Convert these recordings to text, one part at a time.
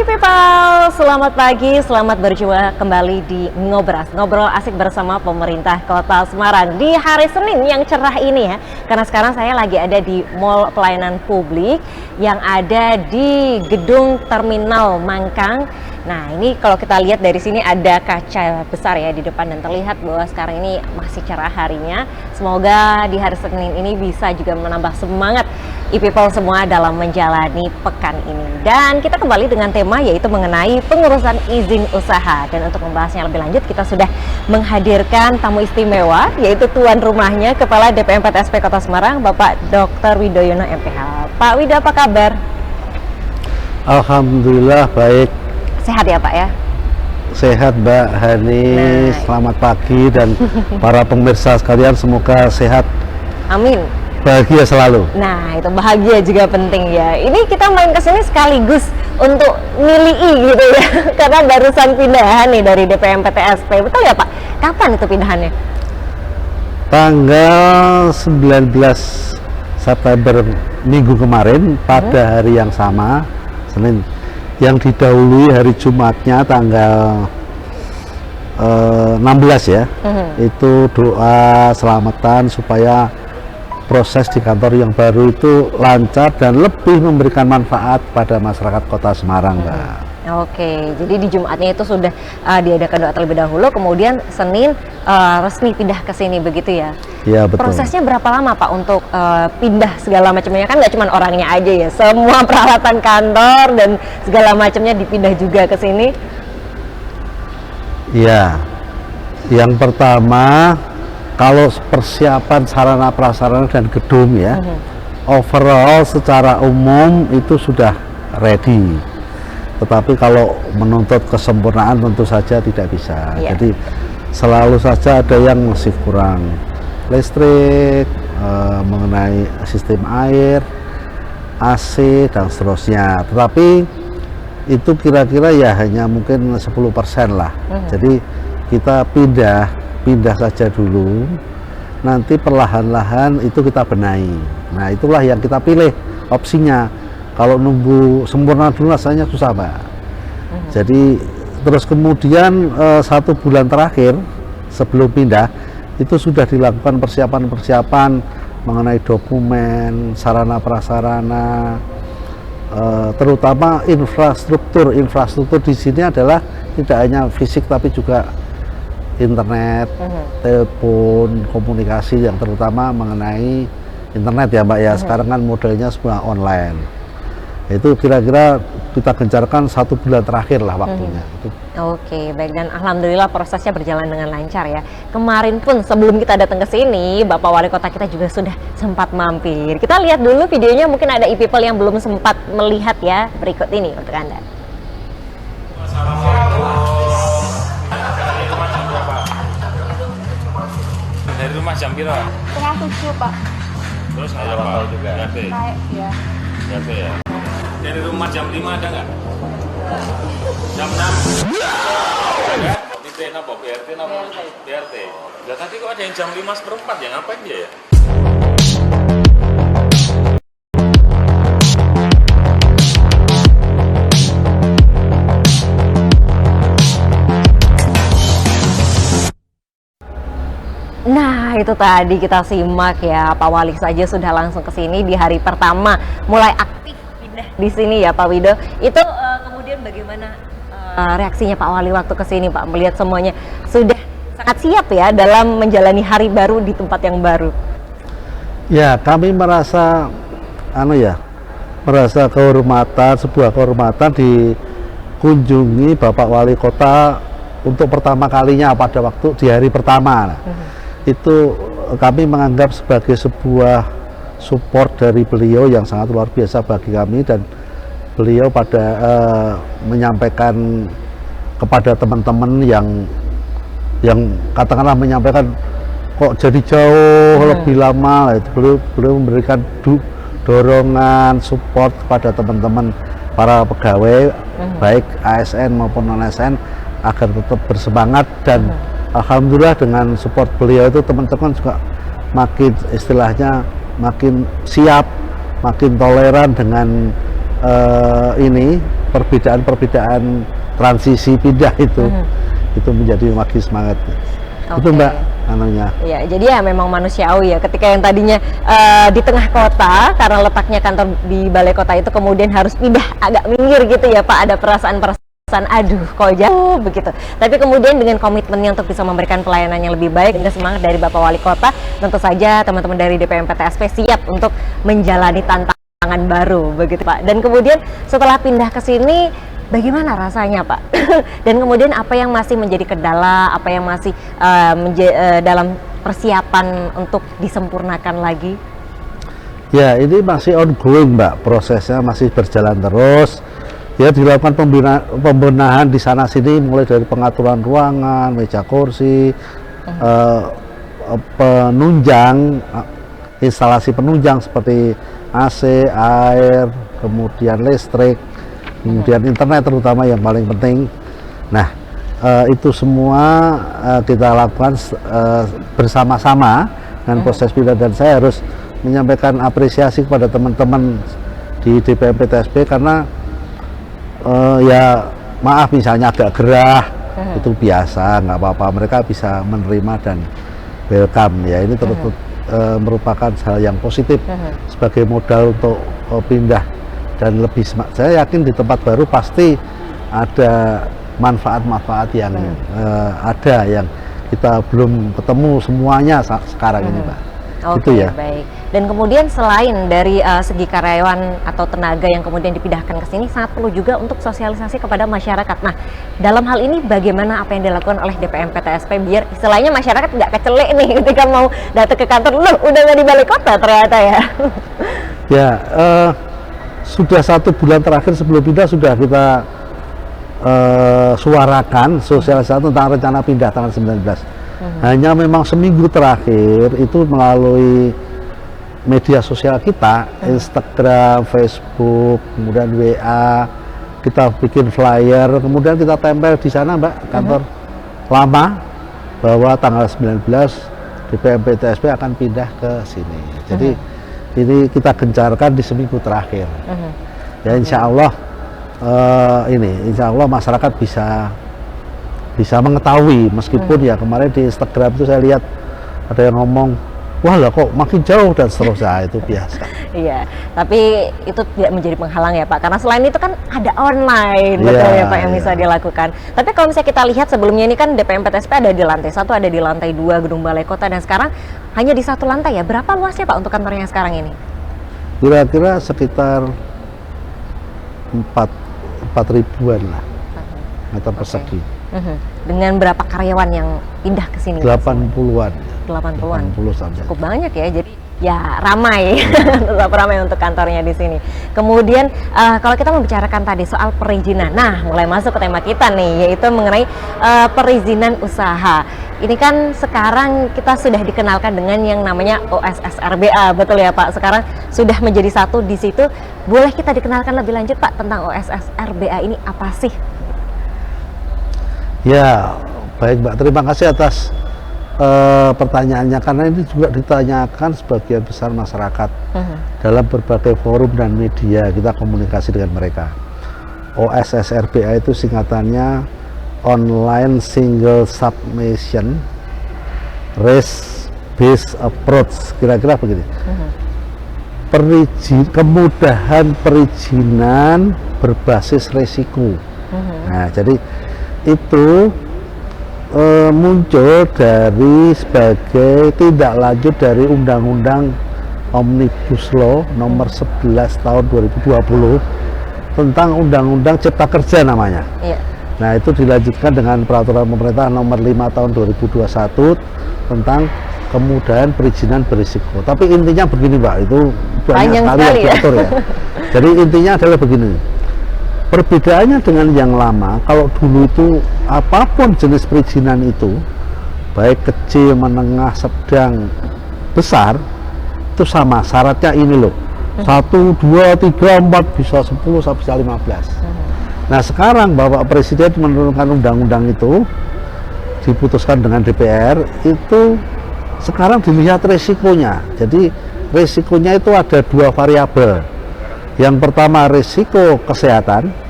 Hai people, selamat pagi, selamat berjumpa kembali di Ngobras, ngobrol asik bersama pemerintah Kota Semarang di hari Senin yang cerah ini ya. Karena sekarang saya lagi ada di Mall Pelayanan Publik yang ada di Gedung Terminal Mangkang. Nah ini kalau kita lihat dari sini ada kaca besar ya di depan dan terlihat bahwa sekarang ini masih cerah harinya. Semoga di hari Senin ini bisa juga menambah semangat e-people semua dalam menjalani pekan ini. Dan kita kembali dengan tema yaitu mengenai pengurusan izin usaha. Dan untuk membahasnya lebih lanjut kita sudah menghadirkan tamu istimewa yaitu tuan rumahnya Kepala DPM4SP Kota Semarang Bapak Dr. Widoyono MPH. Pak Wido, apa kabar? Alhamdulillah baik. Sehat ya Pak ya? Sehat Mbak Hani, selamat pagi dan para pemirsa sekalian semoga sehat. Amin. Bahagia selalu. Nah itu bahagia juga penting ya. Ini kita main ke sini sekaligus untuk milih gitu ya. Karena barusan pindahan nih dari DPM4SP. Betul ya Pak? Kapan itu pindahannya? Tanggal 19 September minggu kemarin pada hari yang sama, Senin. Yang didahului hari Jumatnya tanggal 16 ya. Itu doa selamatan supaya proses di kantor yang baru itu lancar dan lebih memberikan manfaat pada masyarakat Kota Semarang, Mbak. Oke, jadi di Jumatnya itu sudah diadakan doa terlebih dahulu, kemudian Senin resmi pindah ke sini begitu ya? Iya betul. Prosesnya berapa lama Pak untuk pindah segala macamnya? Kan nggak cuma orangnya aja ya, semua peralatan kantor dan segala macamnya dipindah juga ke sini. Iya, yang pertama kalau persiapan sarana prasarana dan gedung ya, overall secara umum itu sudah ready. Tetapi kalau menuntut kesempurnaan tentu saja tidak bisa. Jadi selalu saja ada yang masih kurang listrik, mengenai sistem air, AC dan seterusnya. Tetapi itu kira-kira ya hanya mungkin 10% lah. Jadi kita pindah saja dulu. Nanti perlahan-lahan itu kita benahi. Nah itulah yang kita pilih opsinya. Kalau nunggu sempurna dulu rasanya susah Pak. Jadi terus kemudian 1 bulan terakhir sebelum pindah itu sudah dilakukan persiapan-persiapan mengenai dokumen, sarana prasarana, terutama infrastruktur. Infrastruktur di sini adalah tidak hanya fisik tapi juga internet, telepon, komunikasi yang terutama mengenai internet ya Mbak ya. Sekarang kan modelnya semua online. Itu kira-kira kita gencarkan 1 bulan terakhir lah waktunya. Oke, baik, dan alhamdulillah prosesnya berjalan dengan lancar ya. Kemarin pun sebelum kita datang ke sini, Bapak Wali Kota kita juga sudah sempat mampir. Kita lihat dulu videonya, mungkin ada e-people yang belum sempat melihat ya. Berikut ini untuk Anda. Dari rumah jam berapa? Setengah 7 Pak. Terus apa? Juga. Naik ya. Ya. Dari rumah jam 5 ada nggak? Jam 6? Ada? Ini apa? BRT apa? BRT. Ya tadi kok ada yang jam 5:04 ya? Ngapain dia ya? Nah itu tadi kita simak ya, Pak Wali saja sudah langsung ke sini di hari pertama mulai aktif pindah di sini ya Pak Wido. Itu kemudian bagaimana reaksinya Pak Wali waktu ke sini Pak, melihat semuanya sudah sangat siap ya dalam menjalani hari baru di tempat yang baru? Ya kami merasa merasa kehormatan, sebuah kehormatan dikunjungi Bapak Wali Kota untuk pertama kalinya pada waktu di hari pertama. Itu kami menganggap sebagai sebuah support dari beliau yang sangat luar biasa bagi kami, dan beliau pada menyampaikan kepada teman-teman yang katakanlah menyampaikan kok jadi jauh lebih lama, itu beliau memberikan dorongan support kepada teman-teman para pegawai baik ASN maupun non ASN agar tetap bersemangat, dan alhamdulillah dengan support beliau itu teman-teman juga makin istilahnya makin siap, makin toleran dengan perbedaan transisi pindah itu menjadi makin semangat. Itu Oke. Mbak anunya. Ya, jadi ya memang manusiawi ya. Ketika yang tadinya di tengah kota karena letaknya kantor di balai kota itu kemudian harus pindah agak minggir gitu ya Pak. Ada perasaan aduh kok jauh begitu. Tapi kemudian dengan komitmennya untuk bisa memberikan pelayanan yang lebih baik dan semangat dari Bapak Wali Kota, tentu saja teman-teman dari DPM PTSP siap untuk menjalani tantangan baru begitu Pak. Dan kemudian setelah pindah ke sini bagaimana rasanya Pak? Dan kemudian apa yang masih menjadi kendala, apa yang masih dalam persiapan untuk disempurnakan lagi? Ya, ini masih ongoing Mbak, prosesnya masih berjalan terus. Ya, dilakukan pembenahan di sana sini, mulai dari pengaturan ruangan, meja kursi, penunjang, instalasi penunjang seperti AC, air, kemudian listrik, kemudian internet terutama yang paling penting. Nah, itu semua kita lakukan bersama-sama dengan proses pindah, dan saya harus menyampaikan apresiasi kepada teman-teman di DPM PTSP karena ya maaf misalnya agak gerah, itu biasa, nggak apa-apa, mereka bisa menerima dan welcome ya. Ini merupakan hal yang positif sebagai modal untuk pindah dan lebih saya yakin di tempat baru pasti ada manfaat-manfaat yang ada yang kita belum ketemu semuanya sekarang ini Pak. Oke, Gitu ya. baik. Dan kemudian selain dari segi karyawan atau tenaga yang kemudian dipindahkan ke sini, sangat perlu juga untuk sosialisasi kepada masyarakat. Nah, dalam hal ini bagaimana apa yang dilakukan oleh DPM PTSP biar istilahnya masyarakat nggak kecelek nih ketika mau datang ke kantor, loh udah nggak di balai kota ternyata ya. Ya, sudah 1 bulan terakhir sebelum pindah sudah kita suarakan sosialisasi tentang rencana pindah tanggal 19. Hanya memang seminggu terakhir itu melalui media sosial kita, Instagram, Facebook, kemudian WA, kita bikin flyer, kemudian kita tempel di sana Mbak, kantor lama, bahwa tanggal 19 DPM PTSP akan pindah ke sini. Jadi ini kita gencarkan di seminggu terakhir. Ya insya Allah insya Allah masyarakat bisa mengetahui, meskipun ya kemarin di Instagram itu saya lihat ada yang ngomong, wah lah kok makin jauh dan seterusnya, itu biasa. Iya, tapi itu tidak menjadi penghalang ya Pak, karena selain itu kan ada online, betul ya Pak, yang bisa dilakukan. Tapi kalau misalnya kita lihat sebelumnya ini kan DPM PTSP ada di lantai 1, ada di lantai 2 gedung balai kota, dan sekarang hanya di 1 lantai ya. Berapa luasnya Pak untuk kantornya sekarang ini? Kira-kira sekitar 4 ribuan lah meter persegi. Dengan berapa karyawan yang pindah ke sini? 80-an. 80-an. 80 sampai. Cukup banyak ya, jadi ya ramai, tetap ramai untuk kantornya di sini. Kemudian kalau kita membicarakan tadi soal perizinan, nah mulai masuk ke tema kita nih, yaitu mengenai perizinan usaha. Ini kan sekarang kita sudah dikenalkan dengan yang namanya OSS RBA, betul ya Pak? Sekarang sudah menjadi satu di situ. Boleh kita dikenalkan lebih lanjut Pak tentang OSS RBA ini apa sih? Ya, baik Mbak, terima kasih atas pertanyaannya, karena ini juga ditanyakan sebagian besar masyarakat dalam berbagai forum dan media, kita komunikasi dengan mereka. OSS RBA itu singkatannya Online Single Submission Risk Based Approach, kira-kira begini. Kemudahan perizinan berbasis risiko. Nah, jadi itu muncul dari sebagai tindak lanjut dari Undang-Undang Omnibus Law nomor 11 tahun 2020 tentang Undang-Undang Cipta Kerja namanya. Iya. Nah, itu dilanjutkan dengan Peraturan Pemerintah nomor 5 tahun 2021 tentang kemudahan perizinan berisiko. Tapi intinya begini Mbak, itu banyak sekali yang diatur ya. Jadi intinya adalah begini. Perbedaannya dengan yang lama, kalau dulu itu apapun jenis perizinan itu, baik kecil, menengah, sedang, besar, itu sama, syaratnya ini loh, 1, 2, 3, 4, bisa 10, bisa 15. Nah sekarang Bapak Presiden menurunkan undang-undang itu, diputuskan dengan DPR, itu sekarang dilihat risikonya. Jadi risikonya itu ada 2 variabel. Yang pertama risiko kesehatan,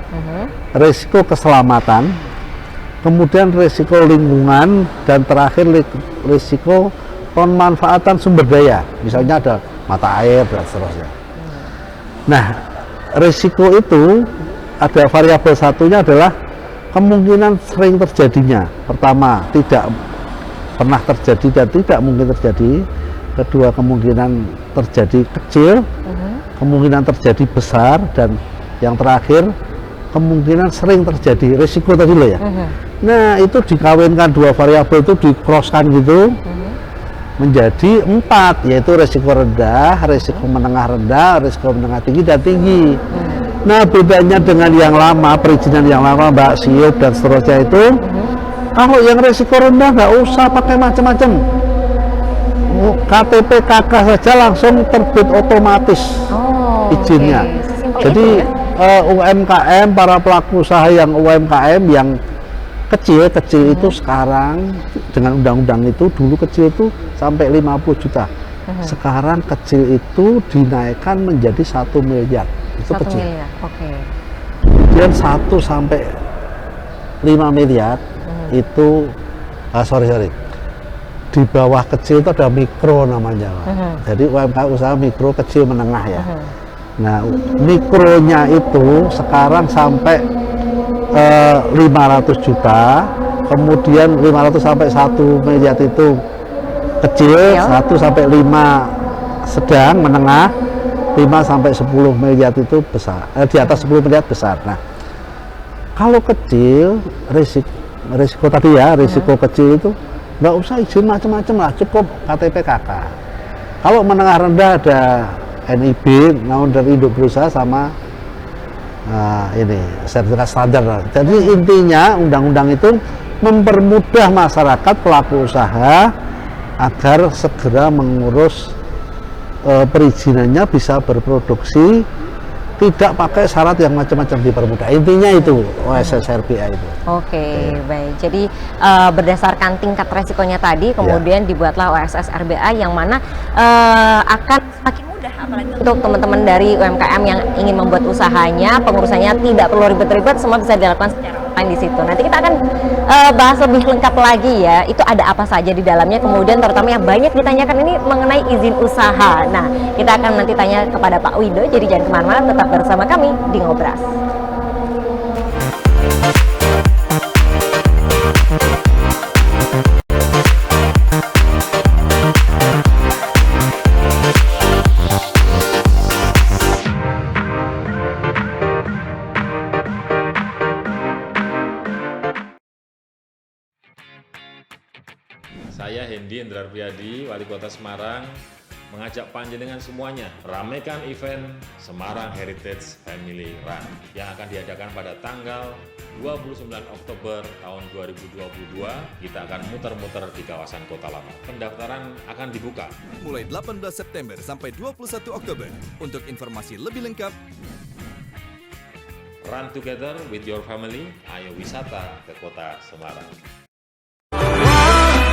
resiko keselamatan, kemudian resiko lingkungan, dan terakhir resiko pemanfaatan sumber daya, misalnya ada mata air dan seterusnya. Nah, resiko itu ada variabel satunya adalah kemungkinan sering terjadinya. Pertama, tidak pernah terjadi dan tidak mungkin terjadi. Kedua, kemungkinan terjadi kecil, kemungkinan terjadi besar, dan yang terakhir kemungkinan sering terjadi, resiko tadi loh ya. Nah, itu dikawinkan dua variabel itu, di-crosskan gitu, menjadi 4, yaitu resiko rendah, resiko menengah rendah, resiko menengah tinggi, dan tinggi. Nah, bedanya dengan yang lama, perizinan yang lama, Mbak, SIUP dan seterusnya itu, kalau yang resiko rendah nggak usah pakai macam-macam, KTP KK saja langsung terbit otomatis izinnya. Jadi UMKM, para pelaku usaha yang UMKM yang kecil itu sekarang dengan undang-undang itu, dulu kecil itu sampai 50 juta. Sekarang kecil itu dinaikkan menjadi 1 miliar. Itu 1 kecil. miliar, oke. Kemudian 1 sampai 5 miliar itu sorry. Di bawah kecil itu ada mikro namanya, Pak. Jadi UMKM usaha mikro, kecil, menengah ya. Nah, mikronya itu sekarang sampai 500 juta, kemudian 500 sampai 1 miliar itu kecil, 1 sampai 5 sedang, menengah, 5 sampai 10 miliar itu besar, di atas 10 miliar besar. Nah, kalau kecil, risiko tadi ya, risiko kecil itu nggak usah izin macam-macam lah, cukup KTP KK. Kalau menengah rendah ada NIB, namun dari induk berusaha, sama ini sertifikat standar. Jadi intinya undang-undang itu mempermudah masyarakat pelaku usaha agar segera mengurus perizinannya, bisa berproduksi, tidak pakai syarat yang macam-macam, dipermudah. Intinya itu OSS RBA itu. Oke, baik. Jadi berdasarkan tingkat resikonya tadi, kemudian dibuatlah OSS RBA yang mana akan semakin mudah, apalagi untuk teman-teman dari UMKM yang ingin membuat usahanya, pengurusannya tidak perlu ribet-ribet, semua bisa dilakukan secara online di situ. Nanti kita akan bahas lebih lengkap lagi ya, itu ada apa saja di dalamnya, kemudian terutama yang banyak ditanyakan ini mengenai izin usaha. Nah, kita akan nanti tanya kepada Pak Wido, jadi jangan kemana-mana, tetap bersama kami di Ngobras. Saya Hendy Endrar Priyadi, Wali Kota Semarang, mengajak panjenengan semuanya ramaikan event Semarang Heritage Family Run yang akan diadakan pada tanggal 29 Oktober tahun 2022. Kita akan muter-muter di kawasan Kota Lama. Pendaftaran akan dibuka mulai 18 September sampai 21 Oktober. Untuk informasi lebih lengkap, Run together with your family. Ayo wisata ke Kota Semarang.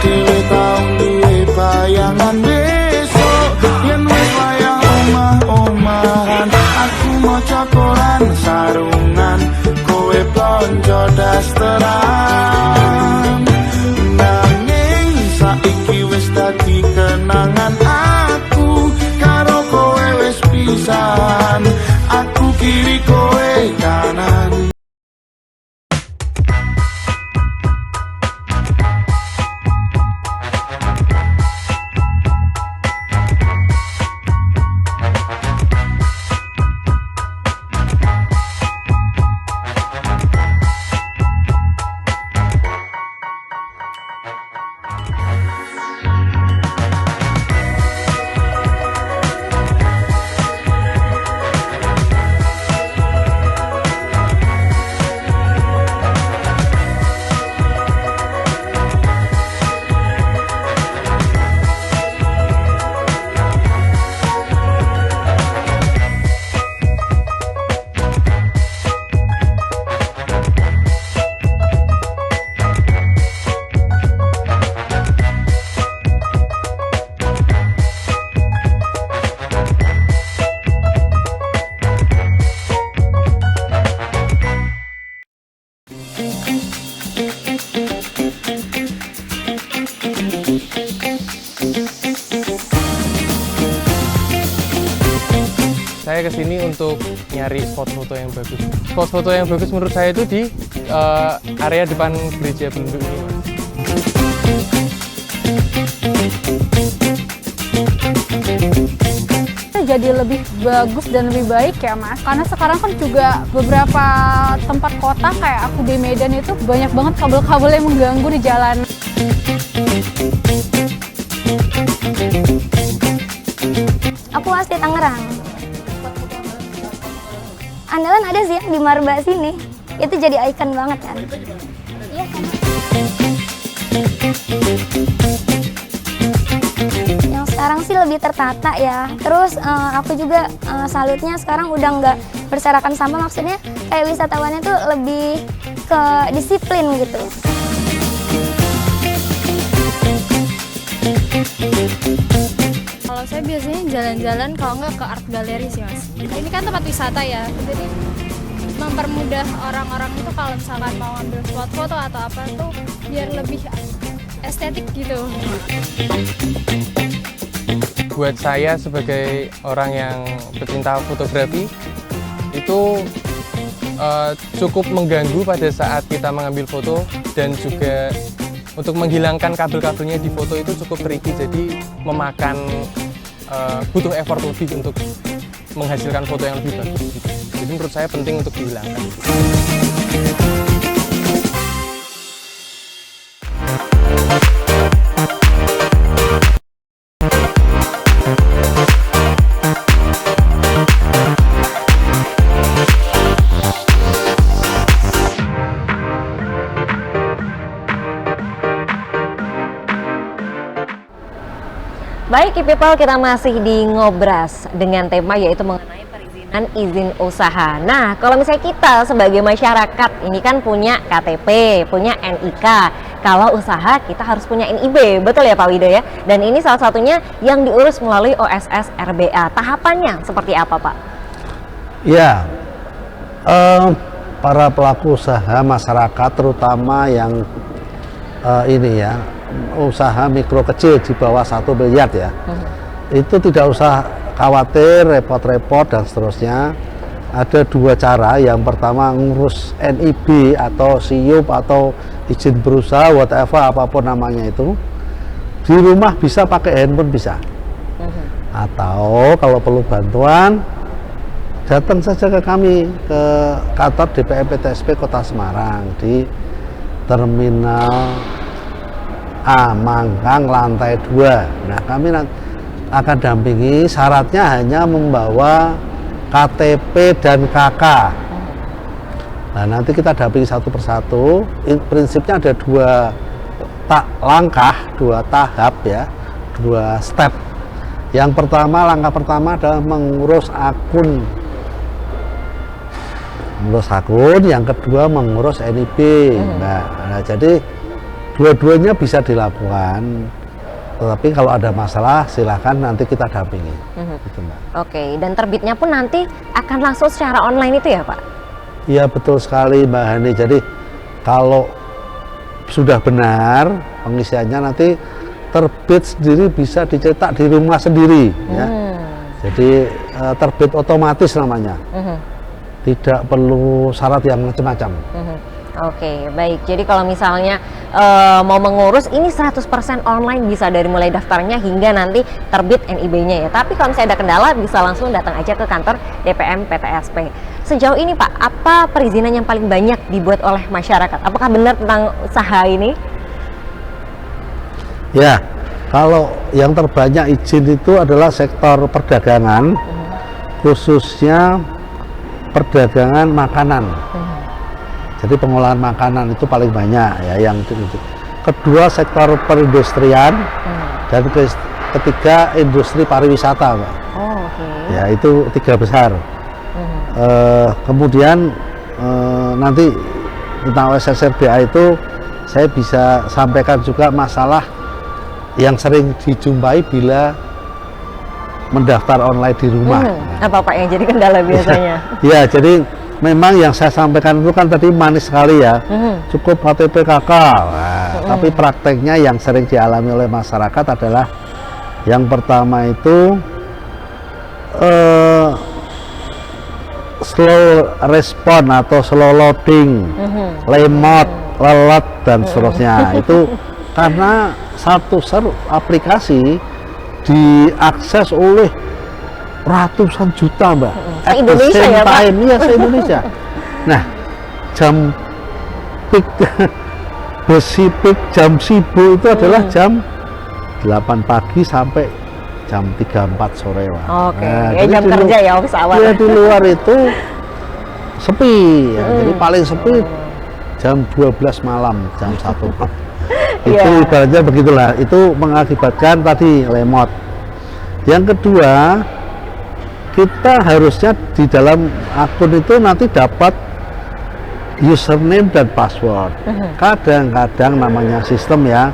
Dewe tau duwe bayangan besok yen wis wayah omah-omahan, aku maca koran sarungan, kowe blonjo dasteran. Nanging saiki wis dadi kenangan, aku karo kowe wis pisahan, aku kiri kowe kanan. Saya kesini untuk nyari spot foto yang bagus. Spot foto yang bagus menurut saya itu di area depan gereja Belunduk ini, Mas. Jadi lebih bagus dan lebih baik ya Mas, karena sekarang kan juga beberapa tempat kota kayak aku di Medan itu banyak banget kabel-kabel yang mengganggu di jalan. Aku asli Tangerang. Andalan ada sih di Marba sini, itu jadi ikon banget kan. Iya kan. Yang sekarang sih lebih tertata ya. Terus aku juga salutnya sekarang udah nggak berserakan sampah, maksudnya kayak wisatawannya tuh lebih ke disiplin gitu. Kalau saya biasanya jalan-jalan kalau nggak ke art gallery sih Mas. Ini kan tempat wisata ya, jadi mempermudah orang-orang itu kalau misalkan mau ambil spot foto atau apa tuh biar lebih estetik gitu. Buat saya sebagai orang yang pecinta fotografi itu cukup mengganggu pada saat kita mengambil foto, dan juga untuk menghilangkan kabel-kabelnya di foto itu cukup tricky, jadi memakan butuh effort lebih untuk menghasilkan foto yang lebih bagus. Jadi menurut saya penting untuk dihilangkan. Baik people, kita masih di Ngobras dengan tema yaitu mengenai perizinan izin usaha. Nah, kalau misalnya kita sebagai masyarakat ini kan punya KTP, punya NIK. Kalau usaha kita harus punya NIB, betul ya Pak Wido ya? Dan ini salah satunya yang diurus melalui OSS RBA. Tahapannya seperti apa Pak? Ya, para pelaku usaha masyarakat terutama yang ini ya, usaha mikro kecil di bawah 1 miliar ya, itu tidak usah khawatir repot-repot dan seterusnya. Ada dua cara. Yang pertama ngurus NIB atau SIUP atau izin berusaha, whatever apapun namanya itu, di rumah bisa pakai handphone bisa, atau kalau perlu bantuan datang saja ke kami ke kantor DPM PTSP Kota Semarang di Terminal A Mangkang lantai 2. Nah, kami akan dampingi, syaratnya hanya membawa KTP dan KK. Nah, nanti kita dampingi satu persatu. Prinsipnya ada dua langkah, dua tahap ya, dua step. Yang pertama, langkah pertama adalah mengurus akun. Yang kedua mengurus NIB. Nah, jadi dua-duanya bisa dilakukan, tetapi kalau ada masalah silahkan nanti kita dampingi. Gitu, Mbak. Oke, dan terbitnya pun nanti akan langsung secara online itu ya Pak? Iya betul sekali Mbak Hani. Jadi kalau sudah benar pengisiannya, nanti terbit sendiri bisa dicetak di rumah sendiri. Ya. Jadi terbit otomatis namanya. Tidak perlu syarat yang macam-macam. Oke, baik. Jadi kalau misalnya mau mengurus ini 100% online, bisa dari mulai daftarnya hingga nanti terbit NIB-nya ya. Tapi kalau misalnya ada kendala bisa langsung datang aja ke kantor DPM PTSP. Sejauh ini Pak, apa perizinan yang paling banyak dibuat oleh masyarakat? Apakah benar tentang usaha ini? Ya, kalau yang terbanyak izin itu adalah sektor perdagangan, khususnya perdagangan makanan. Jadi pengolahan makanan itu paling banyak ya yang itu. Kedua sektor perindustrian, dan ketiga industri pariwisata, Pak. Oh, oke. Ya itu 3 besar. Kemudian nanti tentang OSS RBA itu saya bisa sampaikan juga masalah yang sering dijumpai bila mendaftar online di rumah. Apa Pak yang jadi kendala biasanya? Ya, jadi memang yang saya sampaikan itu kan tadi manis sekali ya, cukup KTP KK. Nah, tapi prakteknya yang sering dialami oleh masyarakat adalah yang pertama itu slow respon atau slow loading, lemot, lelet dan seterusnya. Itu karena satu aplikasi diakses oleh ratusan juta, Mbak. Se-Indonesia ya, Pak? Iya, se-Indonesia. Nah, jam peak besi peak jam sibuk itu adalah jam 8 pagi sampai jam 3-4 sore, Pak. Oke, Nah, ya jadi jam kerja ya, office hour. Iya, di luar itu sepi ya. Jadi paling sepi jam 12 malam, jam 1 malam. Itu Iya. ibaratnya begitulah. Itu mengakibatkan tadi lemot. Yang kedua, kita harusnya di dalam akun itu nanti dapat username dan password. Kadang-kadang namanya sistem ya,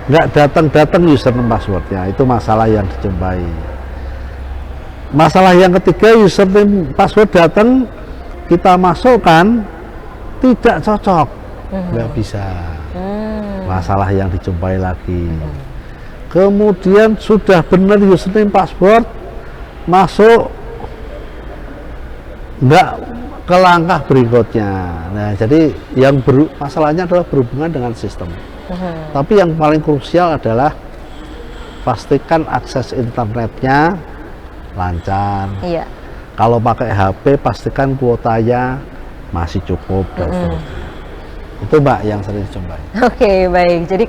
nggak datang username passwordnya. Itu masalah yang dijumpai. Masalah yang ketiga, username password datang, kita masukkan tidak cocok, nggak bisa. Masalah yang dijumpai lagi. Kemudian sudah benar username password, masuk nggak ke langkah berikutnya. Nah, jadi yang masalahnya adalah berhubungan dengan sistem. Tapi yang paling krusial adalah pastikan akses internetnya lancar. Iya. Kalau pakai HP pastikan kuotanya masih cukup dan seterusnya. Itu, Mbak, yang sering dijumpai. Oke, baik. Jadi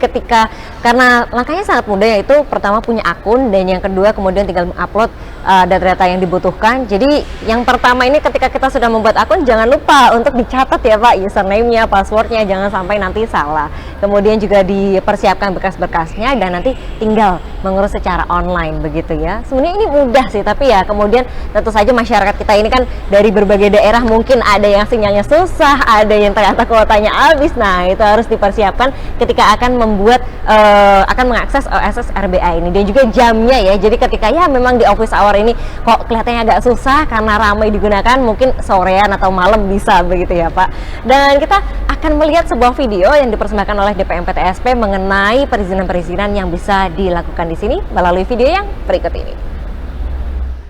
karena langkahnya sangat mudah, yaitu pertama punya akun, dan yang kedua kemudian tinggal mengupload data-data yang dibutuhkan. Jadi yang pertama ini ketika kita sudah membuat akun, jangan lupa untuk dicatat ya, Pak, username-nya, password-nya, jangan sampai nanti salah. Kemudian juga dipersiapkan berkas-berkasnya dan nanti tinggal mengurus secara online begitu ya. Sebenarnya ini mudah sih, tapi ya kemudian tentu saja masyarakat kita ini kan dari berbagai daerah, mungkin ada yang sinyalnya susah, ada yang ternyata kuotanya habis. Nah, itu harus dipersiapkan ketika akan membuat akan mengakses OSS RBA ini, dan juga jamnya ya. Jadi ketika ya memang di office hour ini kok kelihatannya agak susah karena ramai digunakan, mungkin sorean atau malam bisa begitu ya, Pak. Dan kita akan melihat sebuah video yang dipersembahkan oleh DPM PTSP mengenai perizinan-perizinan yang bisa dilakukan di sini melalui video yang berikut ini.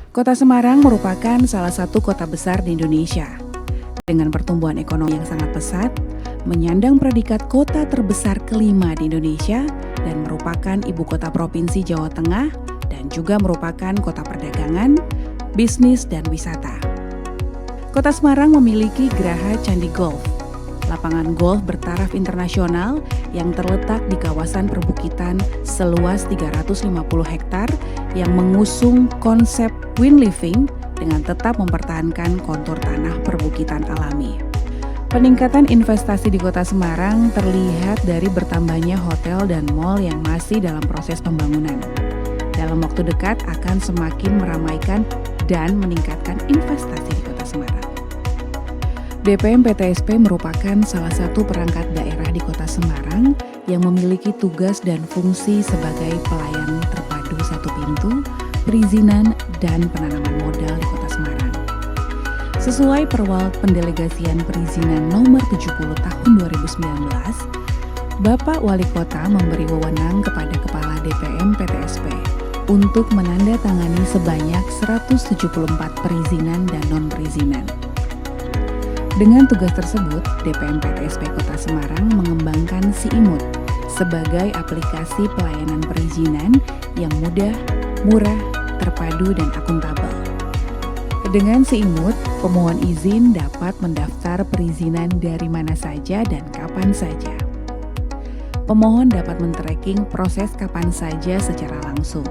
Kota Semarang merupakan salah satu kota besar di Indonesia. Dengan pertumbuhan ekonomi yang sangat pesat, menyandang predikat kota terbesar kelima di Indonesia dan merupakan ibu kota provinsi Jawa Tengah dan juga merupakan kota perdagangan, bisnis, dan wisata. Kota Semarang memiliki Geraha Candi Golf, lapangan golf bertaraf internasional yang terletak di kawasan perbukitan seluas 350 hektar yang mengusung konsep Win Living dengan tetap mempertahankan kontur tanah perbukitan alami. Peningkatan investasi di Kota Semarang terlihat dari bertambahnya hotel dan mal yang masih dalam proses pembangunan. Dalam waktu dekat akan semakin meramaikan dan meningkatkan investasi di Kota Semarang. DPM PTSP merupakan salah satu perangkat daerah di Kota Semarang yang memiliki tugas dan fungsi sebagai pelayan terpadu satu pintu, perizinan, dan penanaman modal di Kota Semarang. Sesuai Perwal Pendelegasian Perizinan nomor 70 tahun 2019, Bapak Wali Kota memberi wewenang kepada Kepala DPM PTSP untuk menandatangani sebanyak 174 perizinan dan non-perizinan. Dengan tugas tersebut, DPM PTSP Kota Semarang mengembangkan SIIMUD sebagai aplikasi pelayanan perizinan yang mudah, murah, terpadu, dan akuntabel. Dengan SIIMUD, pemohon izin dapat mendaftar perizinan dari mana saja dan kapan saja. Pemohon dapat men-tracking proses kapan saja secara langsung.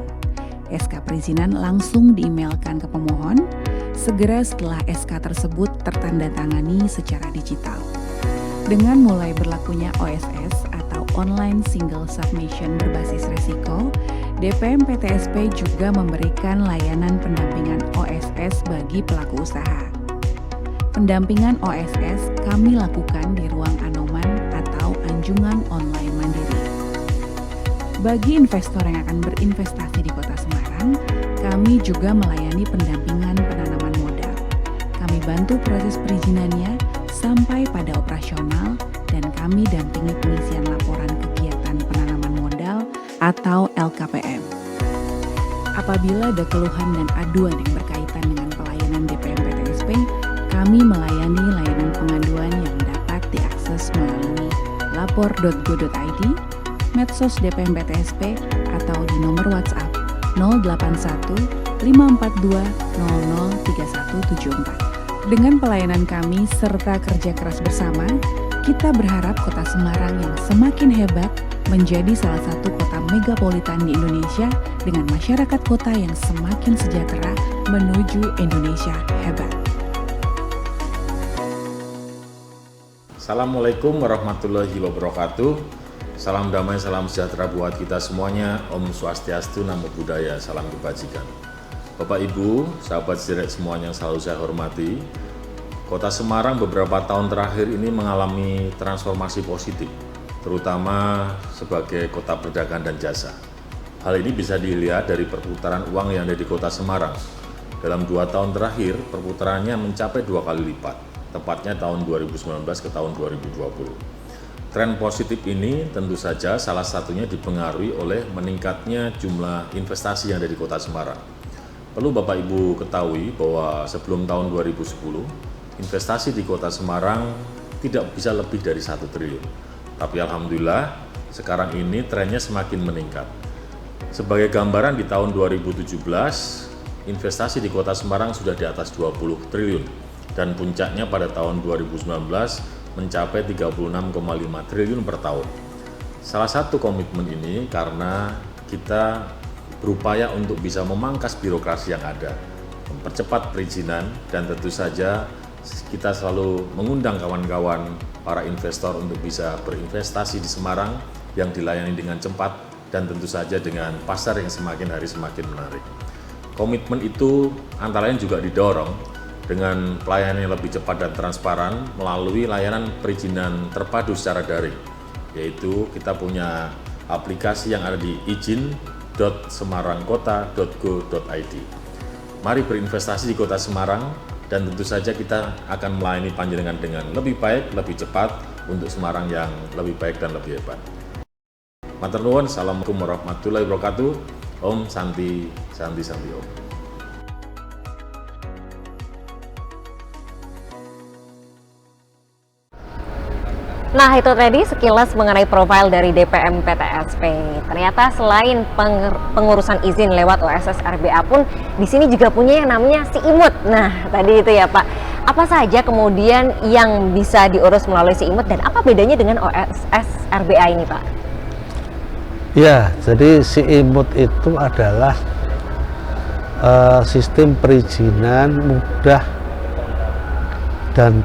SK perizinan langsung diemailkan ke pemohon segera setelah SK tersebut tertandatangani secara digital. Dengan mulai berlakunya OSS atau Online Single Submission berbasis resiko, DPM PTSP juga memberikan layanan pendampingan OSS bagi pelaku usaha. Pendampingan OSS kami lakukan di ruang Anoman atau Anjungan Online Mandiri. Bagi investor yang akan berinvestasi di Kota Semarang, kami juga melayani pendampingan penanaman modal. Kami bantu proses perizinannya sampai pada operasional dan kami dampingi pengisian laporan kegiatan penanaman modal atau LKPM. Apabila ada keluhan dan aduan yang berkaitan dengan pelayanan DPM PTSP, kami melayani layanan pengaduan yang dapat diakses melalui lapor.go.id, medsos DPM PTSP, atau di nomor WhatsApp 081 542 003174. Dengan pelayanan kami serta kerja keras bersama, kita berharap Kota Semarang yang semakin hebat menjadi salah satu kota megapolitan di Indonesia dengan masyarakat kota yang semakin sejahtera menuju Indonesia hebat. Assalamualaikum warahmatullahi wabarakatuh. Salam damai, salam sejahtera buat kita semuanya. Om Swastiastu, Namo Buddhaya, salam kebajikan. Bapak Ibu, sahabat sederek semuanya yang selalu saya hormati, Kota Semarang beberapa tahun terakhir ini mengalami transformasi positif, terutama sebagai kota perdagangan dan jasa. Hal ini bisa dilihat dari perputaran uang yang ada di Kota Semarang. Dalam 2 tahun terakhir, perputarannya mencapai 2 kali lipat, tepatnya tahun 2019 ke tahun 2020. Tren positif ini tentu saja salah satunya dipengaruhi oleh meningkatnya jumlah investasi yang ada di Kota Semarang. Perlu Bapak Ibu ketahui bahwa sebelum tahun 2010, investasi di Kota Semarang tidak bisa lebih dari 1 triliun. Tapi alhamdulillah sekarang ini trennya semakin meningkat. Sebagai gambaran di tahun 2017, investasi di Kota Semarang sudah di atas 20 triliun dan puncaknya pada tahun 2019 mencapai 36,5 triliun per tahun. Salah satu komitmen ini karena kita berupaya untuk bisa memangkas birokrasi yang ada, mempercepat perizinan, dan tentu saja kita selalu mengundang kawan-kawan para investor untuk bisa berinvestasi di Semarang yang dilayani dengan cepat dan tentu saja dengan pasar yang semakin hari semakin menarik. Komitmen itu antara lain juga didorong dengan pelayanan yang lebih cepat dan transparan melalui layanan perizinan terpadu secara daring, yaitu kita punya aplikasi yang ada di izin.semarangkota.go.id. Mari berinvestasi di Kota Semarang, dan tentu saja kita akan melayani panjenengan dengan lebih baik, lebih cepat untuk Semarang yang lebih baik dan lebih hebat. Matur nuwun, assalamualaikum warahmatullahi wabarakatuh. Om Santi Santi Santi Om. Nah, itu tadi sekilas mengenai profil dari DPM PTSP. Ternyata selain pengurusan izin lewat OSS RBA pun di sini juga punya yang namanya SIIMUT. Nah, tadi itu ya Pak. Apa saja kemudian yang bisa diurus melalui SIIMUT dan apa bedanya dengan OSS RBA ini Pak? Ya, jadi SIIMUT itu adalah sistem perizinan mudah dan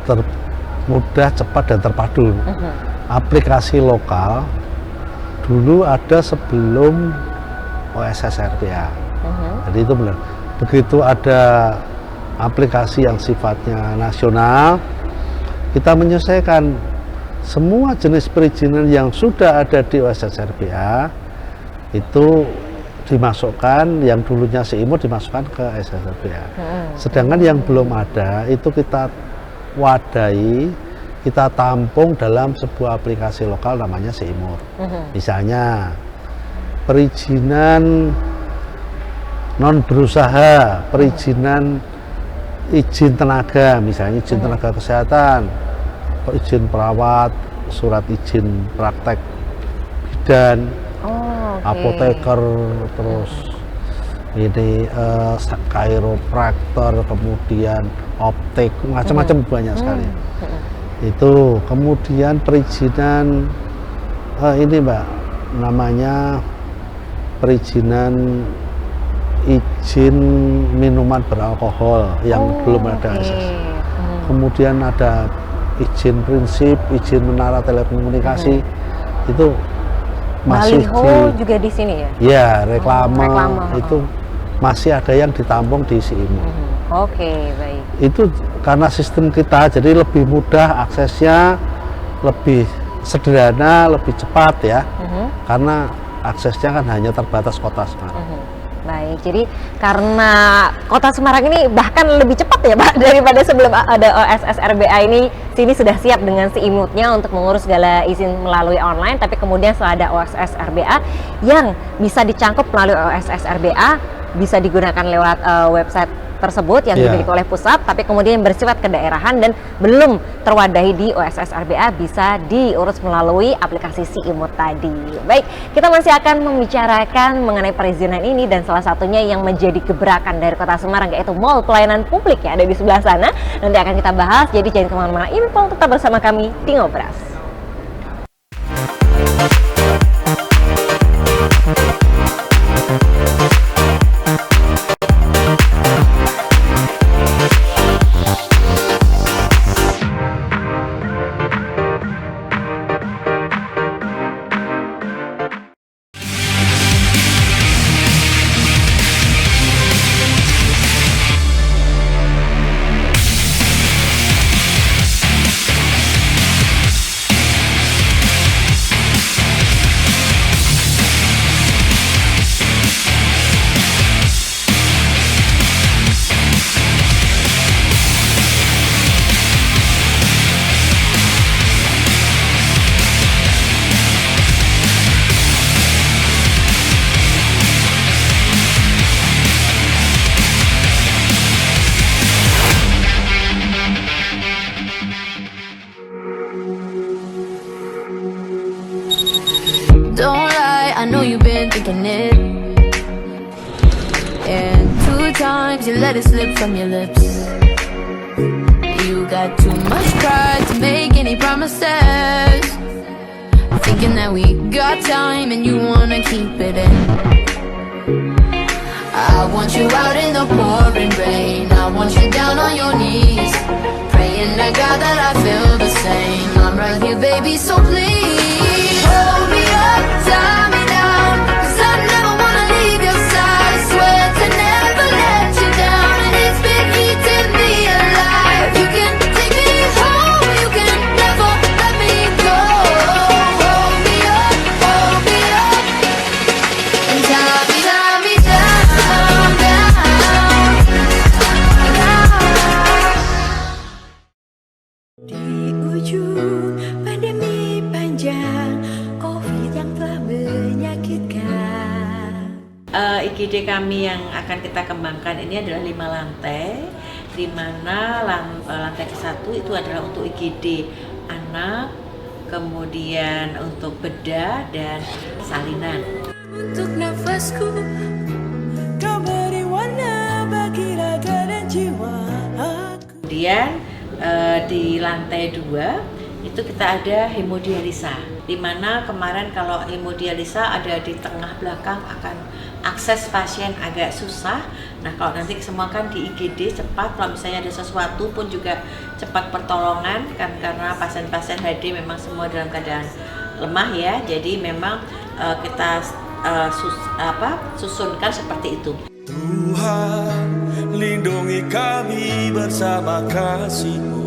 mudah, cepat, dan terpadu. Aplikasi lokal dulu ada sebelum OSS RBA. Jadi itu benar. Begitu ada aplikasi yang sifatnya nasional, kita menyelesaikan semua jenis perizinan yang sudah ada di OSS RBA itu dimasukkan, yang dulunya SIIMUT dimasukkan ke OSS RBA. Sedangkan yang belum ada itu kita wadai, kita tampung dalam sebuah aplikasi lokal namanya SIIMUT. Misalnya perizinan non berusaha, perizinan izin tenaga, misalnya izin tenaga kesehatan, izin perawat, surat izin praktek bidan, apoteker, terus ini chiropraktor, kemudian optik, macam-macam banyak sekali. Itu kemudian perizinan ini Mbak, namanya perizinan izin minuman beralkohol yang belum ada akses. Kemudian ada izin prinsip, izin menara telekomunikasi, itu masih baliho juga di sini ya? Ya, reklame itu masih ada yang ditampung di SIIMUT. Oke, baik. Itu karena sistem kita jadi lebih mudah aksesnya, lebih sederhana, lebih cepat ya. Karena aksesnya kan hanya terbatas Kota Semarang. Baik, jadi karena Kota Semarang ini bahkan lebih cepat ya Pak daripada sebelum ada OSS RBA ini, sini sudah siap dengan SIIMUT-nya untuk mengurus segala izin melalui online, tapi kemudian setelah ada OSS RBA yang bisa dicangkup melalui OSS RBA, bisa digunakan lewat website tersebut yang dimiliki oleh pusat, tapi kemudian bersifat kedaerahan dan belum terwadahi di OSS RBA bisa diurus melalui aplikasi Si-Imut tadi. Baik, kita masih akan membicarakan mengenai perizinan ini dan salah satunya yang menjadi gebrakan dari Kota Semarang yaitu Mall Pelayanan Publik yang ada di sebelah sana. Nanti akan kita bahas, jadi jangan kemana-mana, info tetap bersama kami di Ngobras. Don't lie, I know you've been thinking it. And 2 times you let it slip from your lips. You got too much pride to make any promises. Thinking that we got time and you wanna keep it in. I want you out in the pouring rain. I want you down on your knees, praying to God that I feel the same. I'm right here, baby, so please hold me up, tie me down, 'cause I never wanna leave your side. Swear to never let you down, and it's been eating me alive. You can take me home, you can never let me go. Hold me up, and tie me down, down. Di ujung pandemi panjang COVID yang telah menyakitkan. IGD kami yang akan kita kembangkan ini adalah 5 lantai, di mana lantai ke-1 itu adalah untuk IGD anak, kemudian untuk bedah dan salinan. Untuk nafasku, kau beri warna bagi raga dan jiwa aku. Kemudian di lantai 2 itu kita ada hemodialisa, di mana kemarin kalau hemodialisa ada di tengah belakang akan akses pasien agak susah. Nah kalau nanti semua kan di IGD cepat, kalau misalnya ada sesuatu pun juga cepat pertolongan kan, karena pasien-pasien HD memang semua dalam keadaan lemah ya, jadi memang kita susunkan seperti itu. Tuhan, lindungi kami bersama kasih-Mu.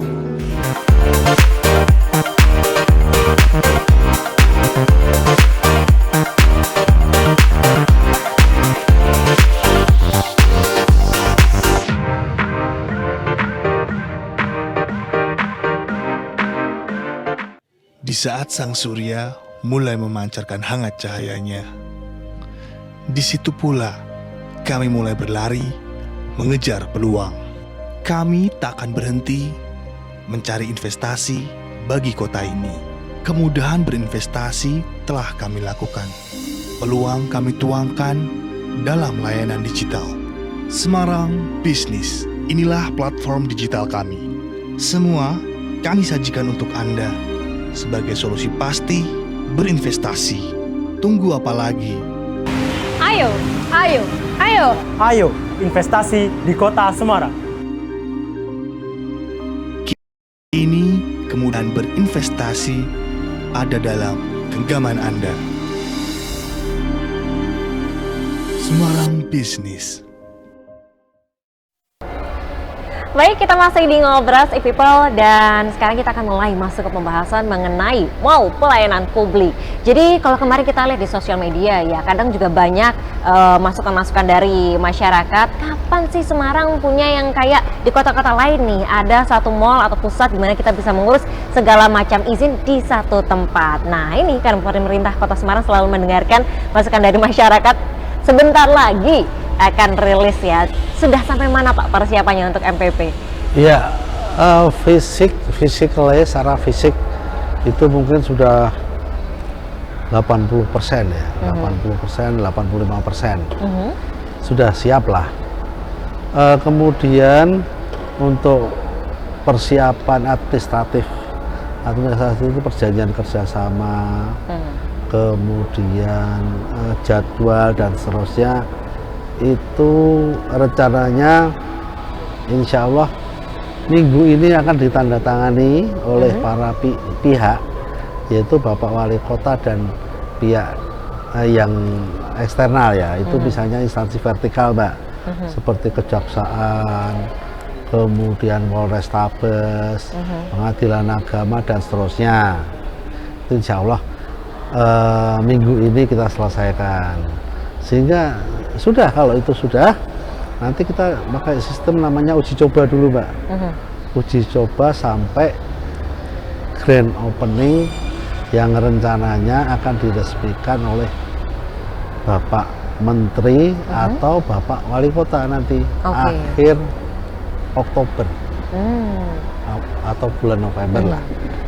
Di saat sang surya mulai memancarkan hangat cahayanya, di situ pula kami mulai berlari mengejar peluang. Kami tak akan berhenti mencari investasi bagi kota ini. Kemudahan berinvestasi telah kami lakukan. Peluang kami tuangkan dalam layanan digital. Semarang Bisnis, inilah platform digital kami. Semua kami sajikan untuk Anda sebagai solusi pasti berinvestasi. Tunggu apa lagi? Ayo investasi di Kota Semarang. Kini kemudahan berinvestasi ada dalam genggaman Anda. Semarang Bisnis. Baik, kita masih di Ngobras e-People dan sekarang kita akan mulai masuk ke pembahasan mengenai mall pelayanan publik. Jadi kalau kemarin kita lihat di sosial media ya, kadang juga banyak masukan-masukan dari masyarakat. Kapan sih Semarang punya yang kayak di kota-kota lain nih, ada satu mall atau pusat di mana kita bisa mengurus segala macam izin di satu tempat. Nah ini kan pemerintah Kota Semarang selalu mendengarkan masukan dari masyarakat. Sebentar lagi akan rilis ya. Sudah sampai mana Pak persiapannya untuk MPP? Iya, fisiknya secara fisik itu mungkin sudah 80% ya, 80%, 85% sudah siap lah. Kemudian untuk persiapan administratif itu perjanjian kerjasama, kemudian jadwal dan seterusnya itu rencananya insya Allah minggu ini akan ditandatangani oleh para pihak, yaitu Bapak Wali Kota dan pihak yang eksternal ya, itu misalnya instansi vertikal Mbak, seperti kejaksaan, kemudian Polrestabes, pengadilan agama dan seterusnya. Itu insya Allah minggu ini kita selesaikan, sehingga sudah, kalau itu sudah, nanti kita pakai sistem namanya uji coba dulu Mbak. Uji coba sampai grand opening yang rencananya akan diresmikan oleh Bapak Menteri atau Bapak Wali Kota nanti akhir Oktober atau bulan November lah.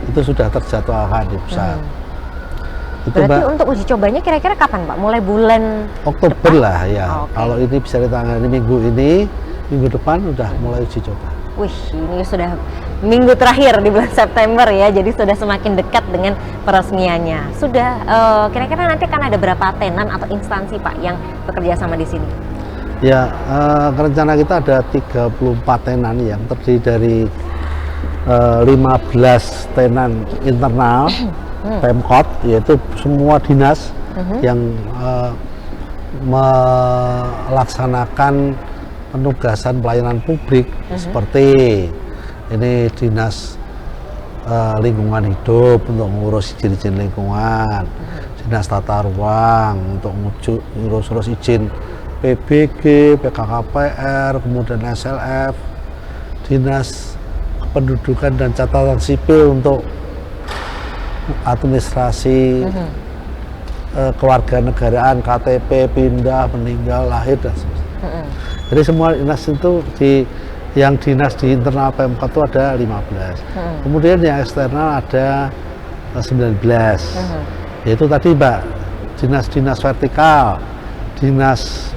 Itu sudah terjadwalkan di pusat. Itu Berarti Mbak, untuk uji cobanya kira-kira kapan Pak? Mulai bulan Oktober lah ya. Kalau ini bisa ditangani minggu ini, minggu depan udah mulai uji coba. Wih, ini sudah minggu terakhir di bulan September ya, jadi sudah semakin dekat dengan peresmiannya. Sudah, kira-kira nanti akan ada berapa tenan atau instansi Pak yang bekerja sama di sini? Ya, rencana kita ada 34 tenan yang terdiri dari 15 tenan internal Pemkot, yaitu semua dinas yang melaksanakan penugasan pelayanan publik, seperti ini dinas lingkungan hidup untuk mengurus izin lingkungan, dinas tata ruang untuk ngurus izin PBG, PKKPR, kemudian SLF, dinas kependudukan dan catatan sipil untuk administrasi kewarganegaraan, KTP, pindah, meninggal, lahir dan sebagainya. Jadi semua dinas itu yang dinas di internal Pemkot itu ada 15. Kemudian yang eksternal ada 19. Yaitu tadi Mbak, dinas-dinas vertikal, dinas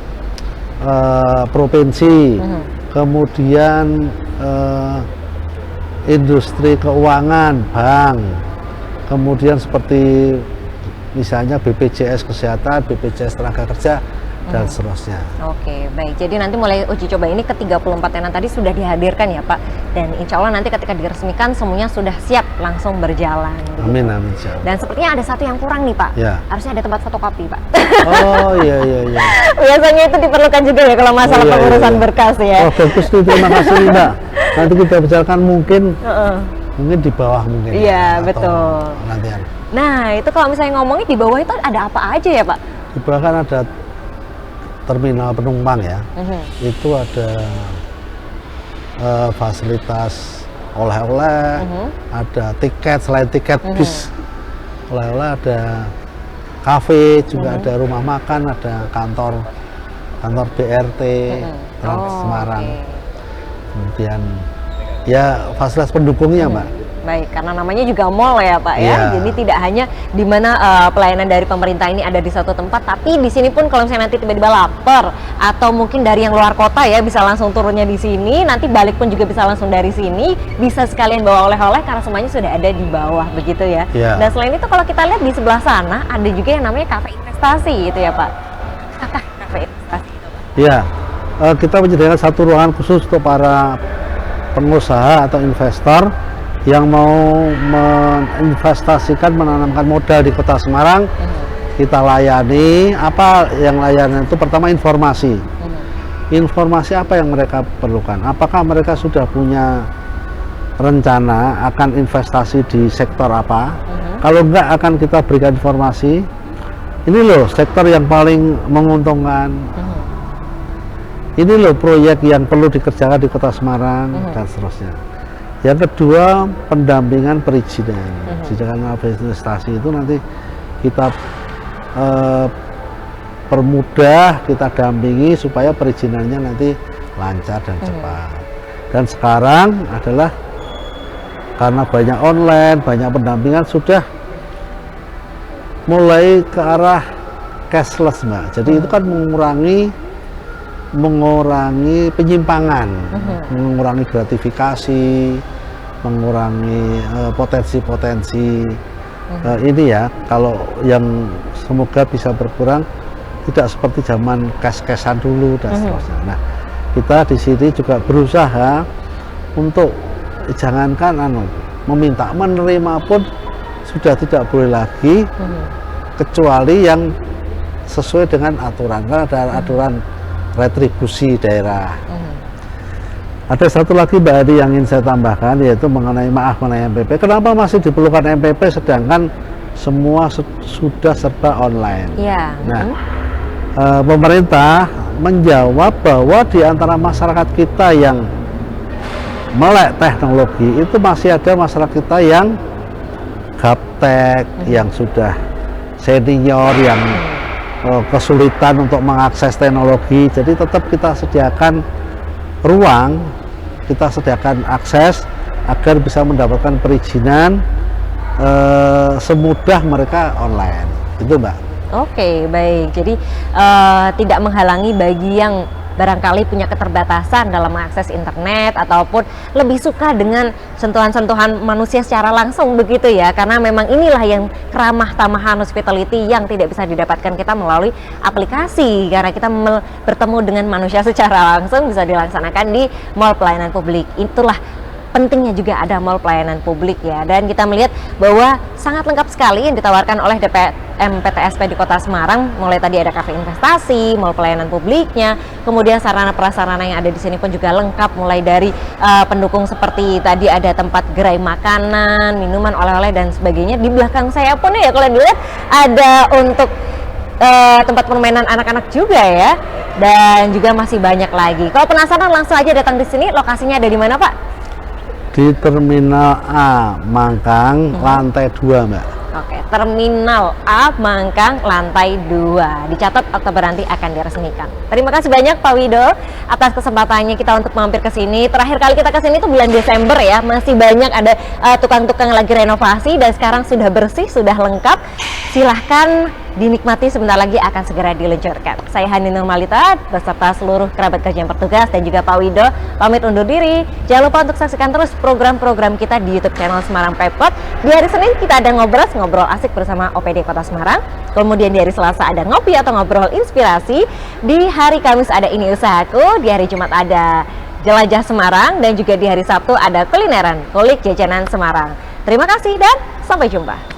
provinsi, kemudian industri keuangan, bank, kemudian seperti misalnya BPJS Kesehatan, BPJS Tenaga Kerja, dan seterusnya. Oke, baik. Jadi nanti mulai uji coba ini ke 34 tenan tadi sudah dihadirkan ya Pak, dan insya Allah nanti ketika diresmikan semuanya sudah siap langsung berjalan. Gitu. Amin, amin. Insya Allah. Dan sepertinya ada satu yang kurang nih Pak, ya. Harusnya ada tempat fotokopi Pak. Oh iya. Biasanya itu diperlukan juga ya kalau masalah pengurusan berkas ya. Oh bagus nih, terima kasih Mbak. Nanti kita bicarakan mungkin di bawah mungkin. Iya betul. Nantian. Nah itu kalau misalnya ngomongin di bawah itu ada apa aja ya Pak? Di bawah kan ada terminal penumpang ya. Itu ada fasilitas oleh-oleh, ada tiket, selain tiket bis oleh-oleh ada kafe, juga ada rumah makan, ada kantor BRT Trans Semarang. Kemudian ya fasilitas pendukungnya Mbak. Baik, karena namanya juga mall ya Pak ya. Jadi tidak hanya di mana pelayanan dari pemerintah ini ada di satu tempat, tapi di sini pun kalau misalnya nanti tiba-tiba lapar atau mungkin dari yang luar kota ya bisa langsung turunnya di sini, nanti balik pun juga bisa langsung dari sini, bisa sekalian bawa oleh-oleh karena semuanya sudah ada di bawah begitu ya. Dan selain itu kalau kita lihat di sebelah sana ada juga yang namanya kafe investasi gitu ya Pak. Apakah kafe investasi itu Pak? Iya, kita menyediakan satu ruangan khusus untuk para pengusaha atau investor yang mau menginvestasikan, menanamkan modal di Kota Semarang. Kita layani. Apa yang layanan itu? Pertama informasi. Informasi apa yang mereka perlukan? Apakah mereka sudah punya rencana akan investasi di sektor apa? Kalau enggak, akan kita berikan informasi. Ini loh sektor yang paling menguntungkan. Ini loh proyek yang perlu dikerjakan di Kota Semarang dan seterusnya. Yang kedua, pendampingan perizinan. Perizinan investasi itu nanti kita permudah, kita dampingi supaya perizinannya nanti lancar dan cepat. Dan sekarang adalah karena banyak online, banyak pendampingan, sudah mulai ke arah cashless, Mbak. Jadi itu kan mengurangi penyimpangan, mengurangi gratifikasi, mengurangi potensi-potensi ini ya. Kalau yang semoga bisa berkurang, tidak seperti zaman cash-cashan dulu dan seterusnya. Nah, kita di sini juga berusaha untuk jangankan meminta, menerima pun sudah tidak boleh lagi, kecuali yang sesuai dengan aturan. Karena ada aturan retribusi daerah. Ada satu lagi Mbak Adi yang ingin saya tambahkan, yaitu mengenai MPP. Kenapa masih diperlukan MPP sedangkan semua sudah serba online? Ya. Nah, pemerintah menjawab bahwa di antara masyarakat kita yang melek teknologi itu masih ada masyarakat kita yang gaptek, yang sudah senior, yang kesulitan untuk mengakses teknologi. Jadi tetap kita sediakan ruang, kita sediakan akses agar bisa mendapatkan perizinan semudah mereka online. Itu, Mbak. Oke, baik. Jadi tidak menghalangi bagi yang barangkali punya keterbatasan dalam mengakses internet ataupun lebih suka dengan sentuhan-sentuhan manusia secara langsung begitu ya, karena memang inilah yang keramah tamahan hospitality yang tidak bisa didapatkan kita melalui aplikasi, karena kita bertemu dengan manusia secara langsung bisa dilaksanakan di mall pelayanan publik. Itulah pentingnya juga ada mall pelayanan publik ya, dan kita melihat bahwa sangat lengkap sekali yang ditawarkan oleh PTSP di Kota Semarang. Mulai tadi ada kafe investasi, mall pelayanan publiknya, kemudian sarana prasarana yang ada di sini pun juga lengkap, mulai dari pendukung seperti tadi ada tempat gerai makanan, minuman, oleh-oleh dan sebagainya. Di belakang saya pun ya kalau dilihat ada untuk tempat permainan anak-anak juga ya, dan juga masih banyak lagi. Kalau penasaran langsung aja datang di sini. Lokasinya ada di mana, Pak? Di Terminal A Mangkang, lantai 2, Mbak. Oke, Terminal A Mangkang, lantai 2. Dicatat Oktober nanti akan diresmikan. Terima kasih banyak Pak Wido atas kesempatannya kita untuk mampir ke sini. Terakhir kali kita ke sini itu bulan Desember ya, masih banyak ada tukang-tukang lagi renovasi dan sekarang sudah bersih, sudah lengkap. Silahkan dinikmati, sebentar lagi akan segera diluncurkan. Saya Hani Nurmalita beserta seluruh kerabat kerja yang bertugas dan juga Pak Wido pamit undur diri. Jangan lupa untuk saksikan terus program-program kita di YouTube channel Semarang Pepkot. Di hari Senin kita ada ngobrol asik bersama OPD Kota Semarang. Kemudian di hari Selasa ada ngopi atau ngobrol inspirasi. Di hari Kamis ada Ini Usahaku. Di hari Jumat ada Jelajah Semarang, dan juga di hari Sabtu ada kulineran, kulik jajanan Semarang. Terima kasih dan sampai jumpa.